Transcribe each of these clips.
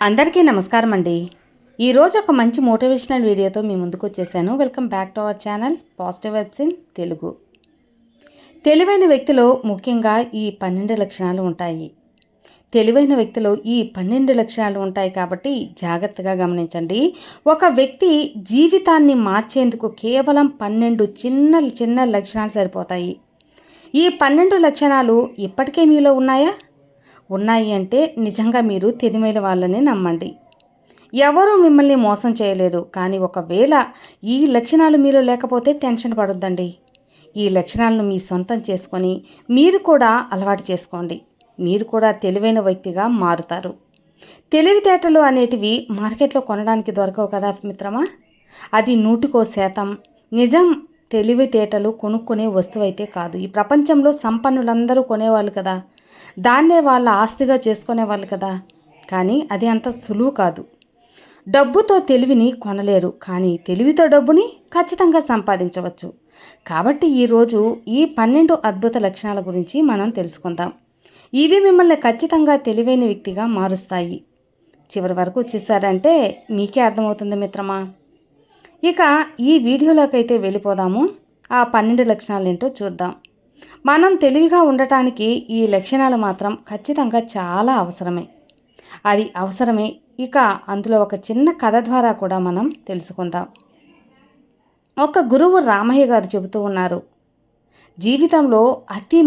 అందరికీ నమస్కారం అండి. ఈరోజు ఒక మంచి మోటివేషనల్ వీడియోతో మీ ముందుకు వచ్చేసాను. Welcome back to our channel positive vibes in Telugu. తెలివైన వ్యక్తిలో ముఖ్యంగా ఈ 12 లక్షణాలు ఉంటాయి. తెలివైన వ్యక్తిలో ఈ 12 లక్షణాలు ఉంటాయి కాబట్టి జాగ్రత్తగా గమనించండి. ఒక వ్యక్తి జీవితాన్ని మార్చేందుకు కేవలం 12 చిన్న చిన్న లక్షణాలు సరిపోతాయి. ఈ 12 లక్షణాలు ఇప్పటికే మీలో ఉన్నాయా? ఉన్నాయి అంటే నిజంగా మీరు తెలివైన వాళ్ళని నమ్మండి. ఎవరూ మిమ్మల్ని మోసం చేయలేరు. కానీ ఒకవేళ ఈ లక్షణాలు మీలో లేకపోతే టెన్షన్ పడొద్దండి. ఈ లక్షణాలను మీ సొంతం చేసుకొని మీరు కూడా అలవాటు చేసుకోండి. మీరు కూడా తెలివైన వ్యక్తిగా మారుతారు. తెలివితేటలు అనేటివి మార్కెట్లో కొనడానికి దొరకవు కదా మిత్రమా. అది 100% నిజం. తెలివితేటలు కొనుక్కునే వస్తువు అయితే కాదు. ఈ ప్రపంచంలో సంపన్నులందరూ కొనేవాళ్ళు కదా, దాన్నే వాళ్ళ ఆస్తిగా చేసుకునేవాళ్ళు కదా. కానీ అది అంత సులువు కాదు. డబ్బుతో తెలివిని కొనలేరు, కానీ తెలివితో డబ్బుని ఖచ్చితంగా సంపాదించవచ్చు. కాబట్టి ఈరోజు ఈ 12 అద్భుత లక్షణాల గురించి మనం తెలుసుకుందాం. ఇవి మిమ్మల్ని ఖచ్చితంగా తెలివైన వ్యక్తిగా మారుస్తాయి. చివరి వరకు చూసారంటే మీకే అర్థమవుతుంది మిత్రమా. ఇక ఈ వీడియోలోకి అయితే వెళ్ళిపోదాము. ఆ 12 లక్షణాలు ఏంటో చూద్దాం. మనం తెలివిగా ఉండటానికి ఈ లక్షణాలు మాత్రం ఖచ్చితంగా చాలా అవసరమే. అది అవసరమే. ఇక అందులో ఒక చిన్న కథ ద్వారా కూడా మనం తెలుసుకుందాం. ఒక గురువు రామయ్య గారు చెబుతూ ఉన్నారు, జీవితంలో అతి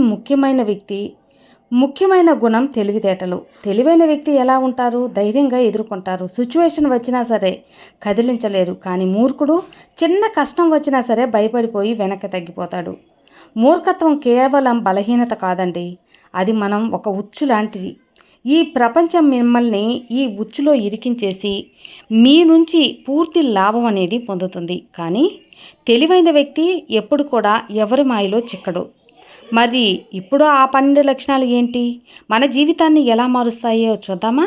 ముఖ్యమైన గుణం తెలివితేటలు. తెలివైన వ్యక్తి ఎలా ఉంటారు? ధైర్యంగా ఎదుర్కొంటారు. సిచ్యువేషన్ వచ్చినా సరే కదిలించలేరు. కానీ మూర్ఖుడు చిన్న కష్టం వచ్చినా సరే భయపడిపోయి వెనక్కి తగ్గిపోతాడు. మూర్ఖత్వం కేవలం బలహీనత కాదండి, అది మనం ఒక ఉచ్చు లాంటిది. ఈ ప్రపంచం మిమ్మల్ని ఈ ఉచ్చులో ఇరికించేసి మీ నుంచి పూర్తి లాభం అనేది పొందుతుంది. కానీ తెలివైన వ్యక్తి ఎప్పుడు కూడా ఎవరి మాయలో చిక్కడు. మరి ఇప్పుడు ఆ 12 లక్షణాలు ఏంటి? మన జీవితాన్ని ఎలా మారుస్తాయో చూద్దామా?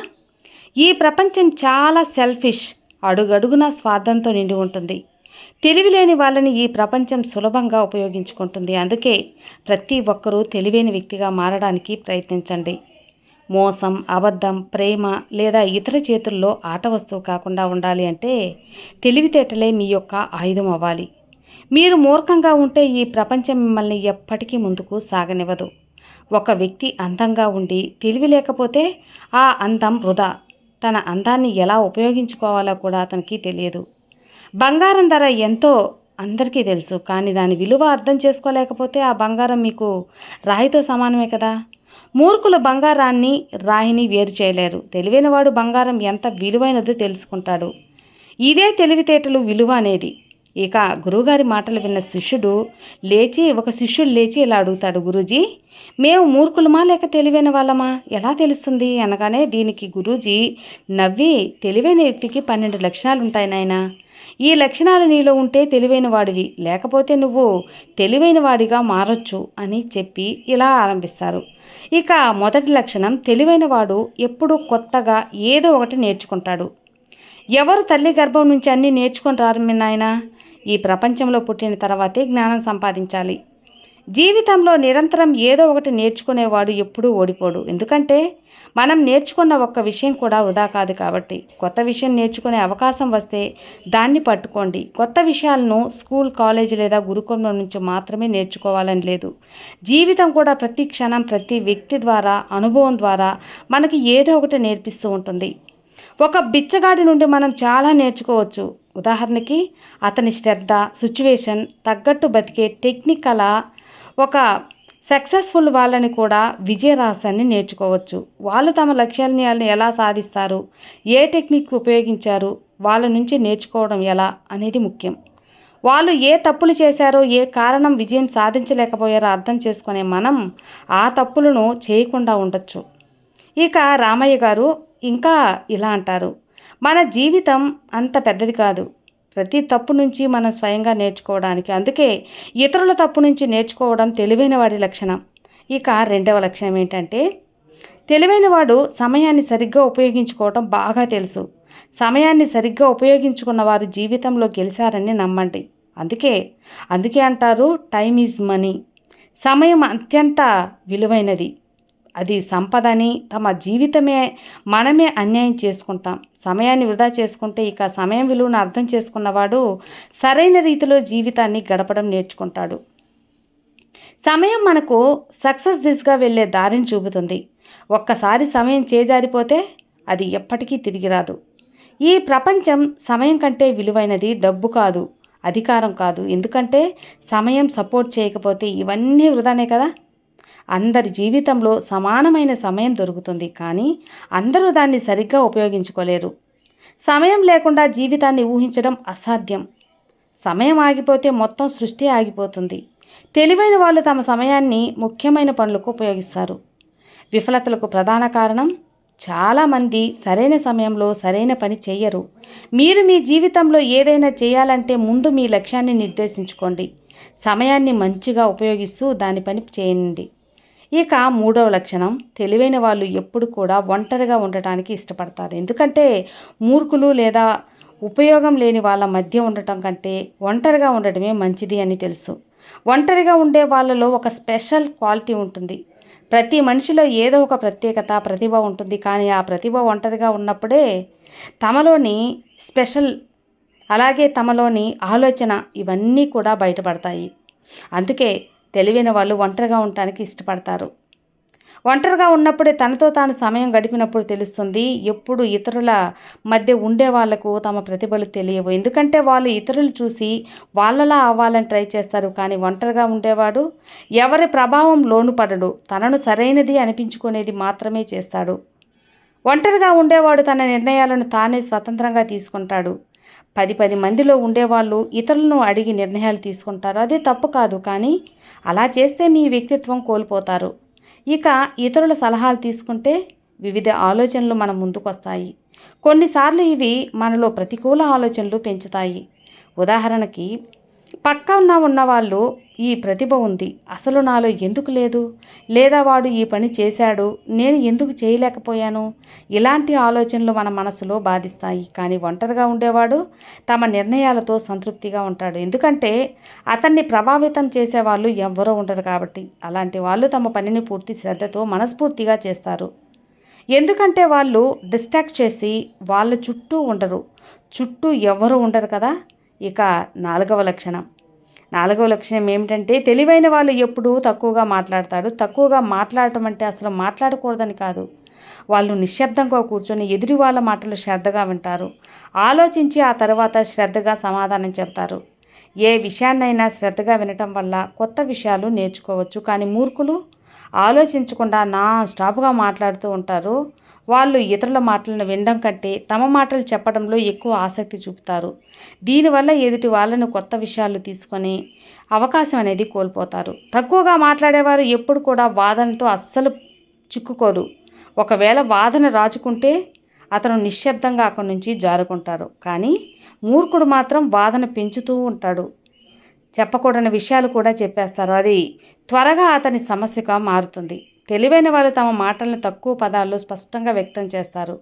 ఈ ప్రపంచం చాలా సెల్ఫిష్, అడుగడుగునా స్వార్థంతో నిండి ఉంటుంది. తెలివి లేని వాళ్ళని ఈ ప్రపంచం సులభంగా ఉపయోగించుకుంటుంది. అందుకే ప్రతి ఒక్కరూ తెలివైన వ్యక్తిగా మారడానికి ప్రయత్నించండి. మోసం, అబద్ధం, ప్రేమ లేదా ఇతర చేతుల్లో ఆట వస్తువు కాకుండా ఉండాలి అంటే తెలివితేటలే మీ యొక్క ఆయుధం అవ్వాలి. మీరు మూర్ఖంగా ఉంటే ఈ ప్రపంచం మిమ్మల్ని ఎప్పటికీ ముందుకు సాగనివ్వదు. ఒక వ్యక్తి అందంగా ఉండి తెలివి లేకపోతే ఆ అందం వృధా. తన అందాన్ని ఎలా ఉపయోగించుకోవాలో కూడా అతనికి తెలియదు. బంగారం ధర ఎంతో అందరికీ తెలుసు, కానీ దాని విలువ అర్థం చేసుకోలేకపోతే ఆ బంగారం మీకు రాయితో సమానమే కదా. మూర్ఖులు బంగారాన్ని రాయిని వేరు చేయలేరు. తెలివైనవాడు బంగారం ఎంత విలువైనదో తెలుసుకుంటాడు. ఇదే తెలివితేటలు విలువ అనేది. ఇక గురువుగారి మాటలు విన్న ఒక శిష్యుడు లేచి ఇలా అడుగుతాడు, గురూజీ, మేము మూర్ఖులమా లేక తెలివైన వాళ్ళమా ఎలా తెలుస్తుంది అనగానే దీనికి గురూజీ నవ్వి, తెలివైన వ్యక్తికి 12 లక్షణాలు ఉంటాయి నాయనా. ఈ లక్షణాలు నీలో ఉంటే తెలివైన వాడివి, లేకపోతే నువ్వు తెలివైన వాడిగా మారొచ్చు అని చెప్పి ఇలా ఆరంభిస్తారు. ఇక మొదటి లక్షణం, తెలివైన వాడు ఎప్పుడూ కొత్తగా ఏదో ఒకటి నేర్చుకుంటాడు. ఎవరు తల్లి గర్భం నుంచి అన్నీ నేర్చుకొని రారు మీ నాయనా. ఈ ప్రపంచంలో పుట్టిన తర్వాతే జ్ఞానం సంపాదించాలి. జీవితంలో నిరంతరం ఏదో ఒకటి నేర్చుకునేవాడు ఎప్పుడూ ఓడిపోడు. ఎందుకంటే మనం నేర్చుకున్న ఒక్క విషయం కూడా వృధా కాదు కాబట్టి. కొత్త విషయం నేర్చుకునే అవకాశం వస్తే దాన్ని పట్టుకోండి. కొత్త విషయాలను స్కూల్, కాలేజ్ లేదా గురుకులం నుంచి మాత్రమే నేర్చుకోవాలని లేదు. జీవితం కూడా ప్రతి క్షణం ప్రతి వ్యక్తి ద్వారా, అనుభవం ద్వారా మనకి ఏదో ఒకటి నేర్పిస్తూ ఉంటుంది. ఒక బిచ్చగాడి నుండి మనం చాలా నేర్చుకోవచ్చు. ఉదాహరణకి అతని శ్రద్ధ, సిచ్యువేషన్ తగ్గట్టు బతికే టెక్నిక్. అలా ఒక సక్సెస్ఫుల్ వాళ్ళని కూడా విజయ రహస్యాన్ని నేర్చుకోవచ్చు. వాళ్ళు తమ లక్ష్యాలను ఎలా సాధిస్తారు, ఏ టెక్నిక్ ఉపయోగించారు, వాళ్ళ నుంచి నేర్చుకోవడం ఎలా అనేది ముఖ్యం. వాళ్ళు ఏ తప్పులు చేశారో, ఏ కారణం విజయం సాధించలేకపోయారో అర్థం చేసుకునే మనం ఆ తప్పులను చేయకుండా ఉండొచ్చు. ఇక రామయ్య గారు ఇంకా ఇలా అంటారు, మన జీవితం అంత పెద్దది కాదు, ప్రతి తప్పు నుంచి మనం స్వయంగా నేర్చుకోవడానికి. అందుకే ఇతరుల తప్పు నుంచి నేర్చుకోవడం తెలివైన వాడి లక్షణం. ఇక రెండవ లక్షణం ఏంటంటే, తెలివైన వాడు సమయాన్ని సరిగ్గా ఉపయోగించుకోవడం బాగా తెలుసు. సమయాన్ని సరిగ్గా ఉపయోగించుకున్న వారు జీవితంలో గెలిచారని నమ్మండి. అందుకే అంటారు, టైమ్ ఈజ్ మనీ. సమయం అత్యంత విలువైనది. అది సంపదని, తమ జీవితమే మనమే అన్యాయం చేసుకుంటాం. సమయాన్ని వృధా చేసుకుంటే ఇక సమయం విలువను అర్థం చేసుకున్నవాడు సరైన రీతిలో జీవితాన్ని గడపడం నేర్చుకుంటాడు. సమయం మనకు సక్సెస్ దిశగా వెళ్ళే దారిని చూపుతుంది. ఒక్కసారి సమయం చేజారిపోతే అది ఎప్పటికీ తిరిగి రాదు. ఈ ప్రపంచం సమయం కంటే విలువైనది డబ్బు కాదు, అధికారం కాదు. ఎందుకంటే సమయం సపోర్ట్ చేయకపోతే ఇవన్నీ వృధానే కదా. అందరి జీవితంలో సమానమైన సమయం దొరుకుతుంది, కానీ అందరూ దాన్ని సరిగ్గా ఉపయోగించుకోలేరు. సమయం లేకుండా జీవితాన్ని ఊహించడం అసాధ్యం. సమయం ఆగిపోతే మొత్తం సృష్టి ఆగిపోతుంది. తెలివైన వాళ్ళు తమ సమయాన్ని ముఖ్యమైన పనులకు ఉపయోగిస్తారు. విఫలతలకు ప్రధాన కారణం చాలామంది సరైన సమయంలో సరైన పని చేయరు. మీరు మీ జీవితంలో ఏదైనా చేయాలంటే ముందు మీ లక్ష్యాన్ని నిర్దేశించుకోండి. సమయాన్ని మంచిగా ఉపయోగిస్తూ దాని పని చేయండి. ఇక మూడవ లక్షణం, తెలివైన వాళ్ళు ఎప్పుడు కూడా ఒంటరిగా ఉండటానికి ఇష్టపడతారు. ఎందుకంటే మూర్ఖులు లేదా ఉపయోగం లేని వాళ్ళ మధ్య ఉండటం కంటే ఒంటరిగా ఉండటమే మంచిది అని తెలుసు. ఒంటరిగా ఉండే వాళ్ళలో ఒక స్పెషల్ క్వాలిటీ ఉంటుంది. ప్రతి మనిషిలో ఏదో ఒక ప్రత్యేకత, ప్రతిభ ఉంటుంది. కానీ ఆ ప్రతిభ ఒంటరిగా ఉన్నప్పుడే తమలోని స్పెషల్, అలాగే తమలోని ఆలోచన ఇవన్నీ కూడా బయటపడతాయి. అందుకే తెలివైన వాళ్ళు ఒంటరిగా ఉండటానికి ఇష్టపడతారు. ఒంటరిగా ఉన్నప్పుడే తనతో తాను సమయం గడిపినప్పుడు తెలుస్తుంది ఎప్పుడు ఇతరుల మధ్య ఉండే వాళ్లకు తమ ప్రతిభలు తెలియవు. ఎందుకంటే వాళ్ళు ఇతరులు చూసి వాళ్ళలా అవ్వాలని ట్రై చేస్తారు. కానీ ఒంటరిగా ఉండేవాడు ఎవరి ప్రభావం లోను పడడు. తనను సరైనది అనిపించుకునేది మాత్రమే చేస్తాడు. ఒంటరిగా ఉండేవాడు తన నిర్ణయాలను తానే స్వతంత్రంగా తీసుకుంటాడు. 10 మందిలో ఉండేవాళ్ళు ఇతరులను అడిగి నిర్ణయాలు తీసుకుంటారు. అదే తప్పు కాదు, కానీ అలా చేస్తే మీ వ్యక్తిత్వం కోల్పోతారు. ఇక ఇతరుల సలహాలు తీసుకుంటే వివిధ ఆలోచనలు మన ముందుకొస్తాయి. కొన్నిసార్లు ఇవి మనలో ప్రతికూల ఆలోచనలు పెంచుతాయి. ఉదాహరణకి పక్కన ఉన్నవాళ్ళు ఈ ప్రతిభ ఉంది, అసలు నాలో ఎందుకు లేదు, లేదా వాడు ఈ పని చేశాడు, నేను ఎందుకు చేయలేకపోయాను, ఇలాంటి ఆలోచనలు మన మనసులో బాధిస్తాయి. కానీ ఒంటరిగా ఉండేవాడు తమ నిర్ణయాలతో సంతృప్తిగా ఉంటాడు. ఎందుకంటే అతన్ని ప్రభావితం చేసేవాళ్ళు ఎవ్వరూ ఉండరు కాబట్టి. అలాంటి వాళ్ళు తమ పనిని పూర్తి శ్రద్ధతో మనస్ఫూర్తిగా చేస్తారు. ఎందుకంటే వాళ్ళు డిస్ట్రాక్ట్ చేసి వాళ్ళ చుట్టూ ఉండరు. చుట్టూ ఎవరు ఉండరు కదా. ఇక నాలుగవ లక్షణం ఏమిటంటే తెలివైన వాళ్ళు ఎప్పుడూ తక్కువగా మాట్లాడతాడు. తక్కువగా మాట్లాడటం అంటే అసలు మాట్లాడకూడదని కాదు. వాళ్ళు నిశ్శబ్దంగా కూర్చొని ఎదుటి వాళ్ళ మాటలు శ్రద్ధగా వింటారు. ఆలోచించి ఆ తర్వాత శ్రద్ధగా సమాధానం చెప్తారు. ఏ విషయాన్నైనా శ్రద్ధగా వినటం వల్ల కొత్త విషయాలు నేర్చుకోవచ్చు. కానీ మూర్ఖులు ఆలోచించకుండా స్టాప్గా మాట్లాడుతూ ఉంటారు. వాళ్ళు ఇతరుల మాటలను వినడం కంటే తమ మాటలు చెప్పడంలో ఎక్కువ ఆసక్తి చూపుతారు. దీనివల్ల ఎదుటి వాళ్ళను కొత్త విషయాలు తీసుకొని అవకాశం అనేది కోల్పోతారు. తక్కువగా మాట్లాడేవారు ఎప్పుడు కూడా వాదనతో అస్సలు చిక్కుకోరు. ఒకవేళ వాదన రాచుకుంటే అతను నిశ్శబ్దంగా అక్కడి నుంచి జారుకుంటారు. కానీ మూర్ఖుడు మాత్రం వాదన పెంచుతూ ఉంటాడు. చెప్పకూడని విషయాలు కూడా చెప్పేస్తారు. అది త్వరగా అతని సమస్యగా మారుతుంది. తెలివైన వాళ్ళు తమ మాటలను తక్కువ పదాల్లో స్పష్టంగా వ్యక్తం చేస్తారు.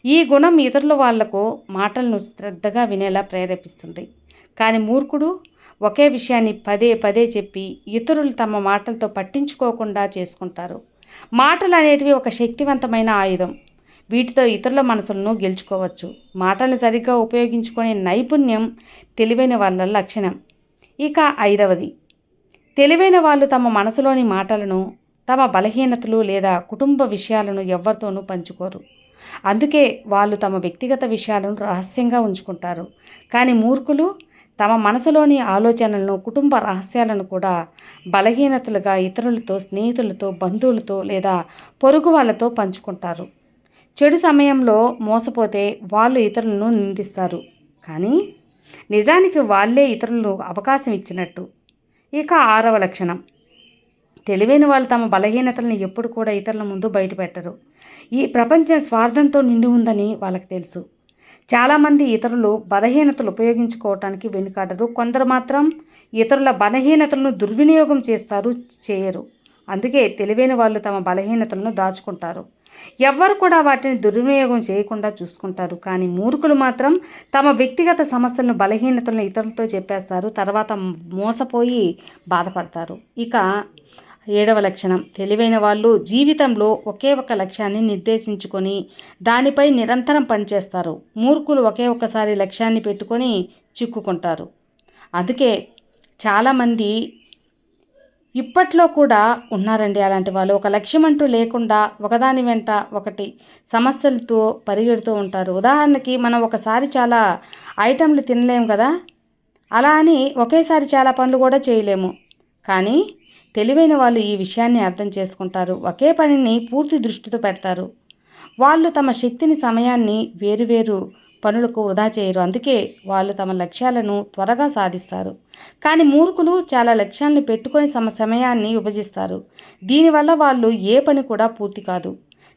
ఈ గుణం ఇతరుల వాళ్లకు మాటలను శ్రద్ధగా వినేలా ప్రేరేపిస్తుంది. కానీ మూర్ఖుడు ఒకే విషయాన్ని పదే చెప్పి ఇతరులు తమ మాటలతో పట్టించుకోకుండా చేసుకుంటారు. మాటలు అనేటివి ఒక శక్తివంతమైన ఆయుధం. వీటితో ఇతరుల మనసులను గెలుచుకోవచ్చు. మాటలను సరిగ్గా ఉపయోగించుకునే నైపుణ్యం తెలివైన వాళ్ళ లక్షణం. ఇక 5వది, తెలివైన వాళ్ళు తమ మనసులోని మాటలను, తమ బలహీనతలు లేదా కుటుంబ విషయాలను ఎవరితోనూ పంచుకోరు. అందుకే వాళ్ళు తమ వ్యక్తిగత విషయాలను రహస్యంగా ఉంచుకుంటారు. కానీ మూర్ఖులు తమ మనసులోని ఆలోచనలను, కుటుంబ రహస్యాలను కూడా బలహీనతలుగా ఇతరులతో, స్నేహితులతో, బంధువులతో లేదా పొరుగు వాళ్ళతో పంచుకుంటారు. చెడు సమయంలో మోసపోతే వాళ్ళు ఇతరులను నిందిస్తారు, కానీ నిజానికి వాళ్ళే ఇతరులకు అవకాశం ఇచ్చినట్టు. ఇక 6వ లక్షణం, తెలివైన వాళ్ళు తమ బలహీనతలను ఎప్పుడు కూడా ఇతరుల ముందు బయటపెట్టరు. ఈ ప్రపంచం స్వార్థంతో నిండి ఉందని వాళ్ళకి తెలుసు. చాలామంది ఇతరులు బలహీనతలు ఉపయోగించుకోవటానికి వెనుకాడరు. కొందరు మాత్రం ఇతరుల బలహీనతలను దుర్వినియోగం చేయరు. అందుకే తెలివైన వాళ్ళు తమ బలహీనతలను దాచుకుంటారు. ఎవ్వరు కూడా వాటిని దుర్వినియోగం చేయకుండా చూసుకుంటారు. కానీ మూర్ఖులు మాత్రం తమ వ్యక్తిగత సమస్యలను, బలహీనతలను ఇతరులతో చెప్పేస్తారు. తర్వాత మోసపోయి బాధపడతారు. ఇక ఏడవ లక్షణం, తెలివైన వాళ్ళు జీవితంలో ఒకే ఒక లక్ష్యాన్ని నిర్దేశించుకొని దానిపై నిరంతరం పనిచేస్తారు. మూర్ఖులు ఒకే ఒక్కసారి లక్ష్యాన్ని పెట్టుకొని చిక్కుకుంటారు. అందుకే చాలామంది ఇప్పట్లో కూడా ఉన్నారండి అలాంటి వాళ్ళు. ఒక లక్ష్యం అంటూ లేకుండా ఒకదాని వెంట ఒకటి సమస్యలతో పరిగెడుతూ ఉంటారు. ఉదాహరణకి మనం ఒకసారి చాలా ఐటెంలు తినలేము కదా, అలా అని ఒకేసారి చాలా పనులు కూడా చేయలేము. కానీ తెలివైన వాళ్ళు ఈ విషయాన్ని అర్థం చేసుకుంటారు. ఒకే పనిని పూర్తి దృష్టితో పెడతారు. వాళ్ళు తమ శక్తిని, సమయాన్ని వేరువేరు పనులకు వృధా చేయరు. అందుకే వాళ్ళు తమ లక్ష్యాలను త్వరగా సాధిస్తారు. కానీ మూర్ఖులు చాలా లక్ష్యాలను పెట్టుకొని సమయాన్ని విభజిస్తారు. దీనివల్ల వాళ్ళు ఏ పని కూడా పూర్తి కాదు.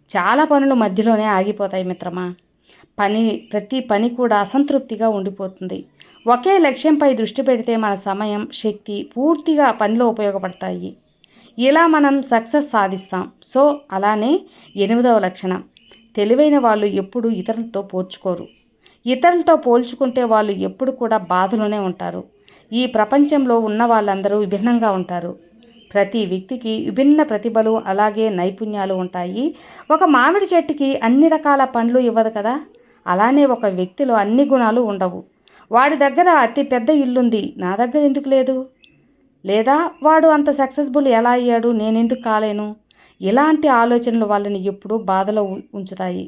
చాలా పనులు మధ్యలోనే ఆగిపోతాయి మిత్రమా. ప్రతి పని కూడా అసంతృప్తిగా ఉండిపోతుంది. ఒకే లక్ష్యంపై దృష్టి పెడితే మన సమయం, శక్తి పూర్తిగా పనిలో ఉపయోగపడతాయి. ఇలా మనం సక్సెస్ సాధిస్తాం. సో అలానే 8వ లక్షణం, తెలివైన వాళ్ళు ఎప్పుడు ఇతరులతో పోల్చుకోరు. ఇతరులతో పోల్చుకుంటే వాళ్ళు ఎప్పుడు కూడా బాధలోనే ఉంటారు. ఈ ప్రపంచంలో ఉన్న వాళ్ళందరూ విభిన్నంగా ఉంటారు. ప్రతి వ్యక్తికి విభిన్న ప్రతిభలు అలాగే నైపుణ్యాలు ఉంటాయి. ఒక మామిడి చెట్టుకి అన్ని రకాల పండ్లు ఇవ్వదు కదా, అలానే ఒక వ్యక్తిలో అన్ని గుణాలు ఉండవు. వాడి దగ్గర అతి పెద్ద ఇల్లుంది, నా దగ్గర ఎందుకు లేదు? లేదా వాడు అంత సక్సెస్ఫుల్ ఎలా అయ్యాడు, నేనెందుకు కాలేను? ఇలాంటి ఆలోచనలు వాళ్ళని ఎప్పుడూ బాధలో ఉంచుతాయి.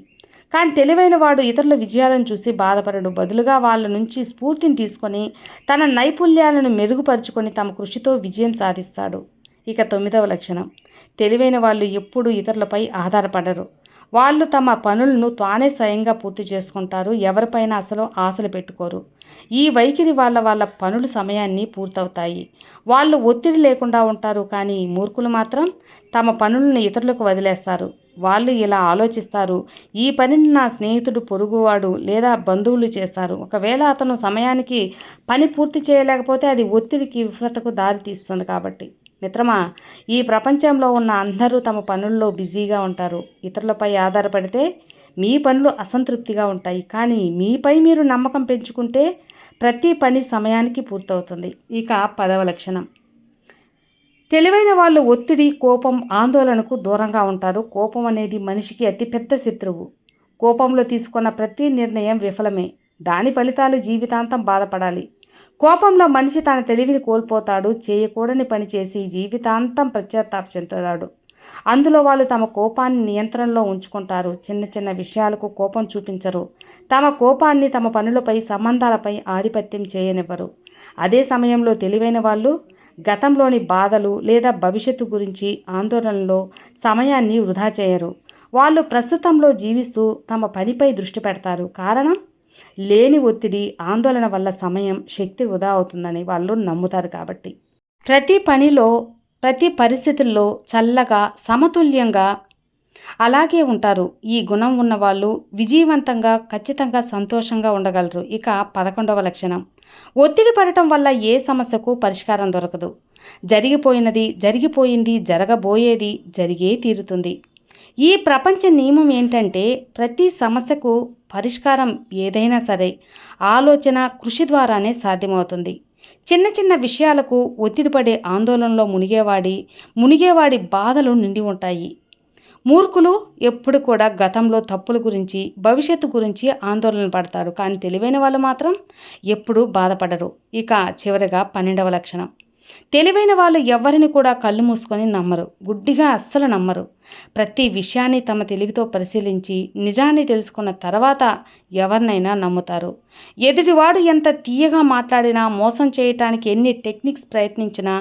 కానీ తెలివైన వాడు ఇతరుల విజయాలను చూసి బాధపడడు. బదులుగా వాళ్ళ నుంచి స్ఫూర్తిని తీసుకొని తన నైపుణ్యాలను మెరుగుపరుచుకొని తమ కృషితో విజయం సాధిస్తాడు. ఇక 9వ లక్షణం, తెలివైన వాళ్ళు ఎప్పుడూ ఇతరులపై ఆధారపడరు. వాళ్ళు తమ పనులను తానే స్వయంగా పూర్తి చేసుకుంటారు. ఎవరిపైన అసలు ఆశలు పెట్టుకోరు. ఈ వైఖరి వాళ్ళ పనుల సమయాన్ని పూర్తవుతాయి. వాళ్ళు ఒత్తిడి లేకుండా ఉంటారు. కానీ మూర్ఖులు మాత్రం తమ పనులను ఇతరులకు వదిలేస్తారు. వాళ్ళు ఇలా ఆలోచిస్తారు, ఈ పనిని నా స్నేహితుడు, పొరుగువాడు లేదా బంధువులు చేస్తారు. ఒకవేళ అతను సమయానికి పని పూర్తి చేయలేకపోతే అది ఒత్తిడికి, విఫలతకు దారి తీస్తుంది. కాబట్టి మిత్రమా, ఈ ప్రపంచంలో ఉన్న అందరూ తమ పనుల్లో బిజీగా ఉంటారు. ఇతరులపై ఆధారపడితే మీ పనులు అసంతృప్తిగా ఉంటాయి. కానీ మీపై మీరు నమ్మకం పెంచుకుంటే ప్రతి పని సమయానికి పూర్తవుతుంది. ఇక 10వ లక్షణం, తెలివైన వాళ్ళు ఒత్తిడి, కోపం, ఆందోళనకు దూరంగా ఉంటారు. కోపం అనేది మనిషికి అతిపెద్ద శత్రువు. కోపంలో తీసుకున్న ప్రతి నిర్ణయం విఫలమే. దాని ఫలితాలు జీవితాంతం బాధపడాలి. కోపంలో మనిషి తన తెలివిని కోల్పోతాడు. చేయకూడని పని చేసి జీవితాంతం పశ్చాత్తాప చెందుతాడు. అందులో వాళ్ళు తమ కోపాన్ని నియంత్రణలో ఉంచుకుంటారు. చిన్న చిన్న విషయాలకు కోపం చూపించరు. తమ కోపాన్ని తమ పనులపై, సంబంధాలపై ఆధిపత్యం చేయనివ్వరు. అదే సమయంలో తెలివైన వాళ్ళు గతంలోని బాధలు లేదా భవిష్యత్తు గురించి ఆందోళనలో సమయాన్ని వృధా చేయరు. వాళ్ళు ప్రస్తుతంలో జీవిస్తూ తమ పనిపై దృష్టి పెడతారు. కారణం, లేని ఒత్తిడి, ఆందోళన వల్ల సమయం, శక్తి వృధా అవుతుందని వాళ్ళు నమ్ముతారు. కాబట్టి ప్రతి పనిలో, ప్రతి పరిస్థితుల్లో చల్లగా, సమతుల్యంగా అలాగే ఉంటారు. ఈ గుణం ఉన్నవాళ్ళు విజయవంతంగా, ఖచ్చితంగా సంతోషంగా ఉండగలరు. ఇక 11వ లక్షణం, ఒత్తిడి పడటం వల్ల ఏ సమస్యకు పరిష్కారం దొరకదు. జరిగిపోయింది, జరగబోయేది జరిగే తీరుతుంది. ఈ ప్రపంచ నియమం ఏంటంటే ప్రతి సమస్యకు పరిష్కారం ఏదైనా సరే ఆలోచన, కృషి ద్వారానే సాధ్యమవుతుంది. చిన్న చిన్న విషయాలకు ఒత్తిడిపడే ఆందోళనలో మునిగేవాడి బాధలు నిండి ఉంటాయి. మూర్ఖులు ఎప్పుడు కూడా గతంలో తప్పుల గురించి, భవిష్యత్తు గురించి ఆందోళన పడతాడు. కానీ తెలివైన వాళ్ళు మాత్రం ఎప్పుడూ బాధపడరు. ఇక చివరిగా 12వ లక్షణం, తెలివైన వాళ్ళు ఎవరిని కూడా కళ్ళు మూసుకొని నమ్మరు. గుడ్డిగా అస్సలు నమ్మరు. ప్రతి విషయాన్ని తమ తెలివితో పరిశీలించి నిజాన్ని తెలుసుకున్న తర్వాత ఎవరినైనా నమ్ముతారు. ఎదుటివాడు ఎంత తీయగా మాట్లాడినా, మోసం చేయటానికి ఎన్ని టెక్నిక్స్ ప్రయత్నించినా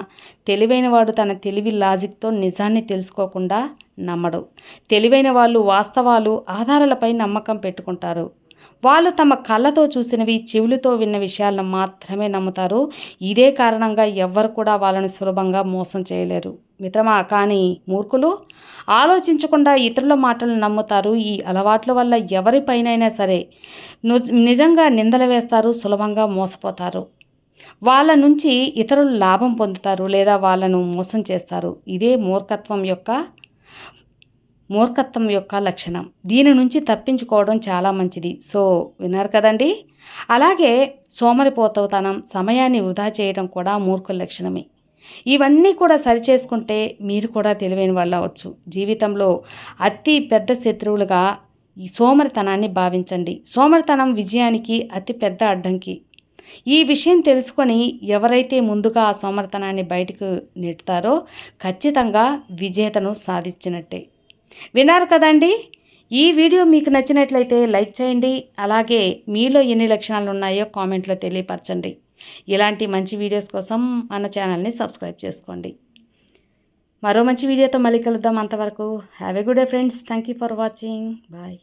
తెలివైనవాడు తన తెలివి, లాజిక్తో నిజాన్ని తెలుసుకోకుండా నమ్మడు. తెలివైన వాళ్ళు వాస్తవాలు, ఆధారాలపై నమ్మకం పెట్టుకుంటారు. వాళ్ళు తమ కళ్ళతో చూసినవి, చెవులతో విన్న విషయాలను మాత్రమే నమ్ముతారు. ఇదే కారణంగా ఎవ్వరు కూడా వాళ్ళని సులభంగా మోసం చేయలేరు మిత్రమా. కానీ మూర్ఖులు ఆలోచించకుండా ఇతరుల మాటలను నమ్ముతారు. ఈ అలవాట్ల వల్ల ఎవరిపైనైనా సరే నిజంగా నిందలు వేస్తారు, సులభంగా మోసపోతారు. వాళ్ళ నుంచి ఇతరులు లాభం పొందుతారు లేదా వాళ్ళను మోసం చేస్తారు. ఇదే మూర్ఖత్వం యొక్క లక్షణం. దీని నుంచి తప్పించుకోవడం చాలా మంచిది. సో విన్నారు కదండి. అలాగే సోమరిపోతనం, సమయాన్ని వృధా చేయడం కూడా మూర్ఖుల లక్షణమే. ఇవన్నీ కూడా సరిచేసుకుంటే మీరు కూడా తెలివైన వాళ్ళు అవ్వచ్చు. జీవితంలో అతి పెద్ద శత్రువులుగా ఈ సోమరితనాన్ని భావించండి. సోమరితనం విజయానికి అతి పెద్ద అడ్డంకి. ఈ విషయం తెలుసుకొని ఎవరైతే ముందుగా ఆ సోమరితనాన్ని బయటకు నెడతారో ఖచ్చితంగా విజేతను సాధించినట్టే. విన్నారు కదండి. ఈ వీడియో మీకు నచ్చినట్లయితే లైక్ చేయండి. అలాగే మీలో ఎన్ని లక్షణాలు ఉన్నాయో కామెంట్లో తెలియపరచండి. ఇలాంటి మంచి వీడియోస్ కోసం మన ఛానల్ని సబ్స్క్రైబ్ చేసుకోండి. మరో మంచి వీడియోతో మళ్ళీ కలుద్దాం. అంతవరకు have a good day friends. Thank you for watching. Bye.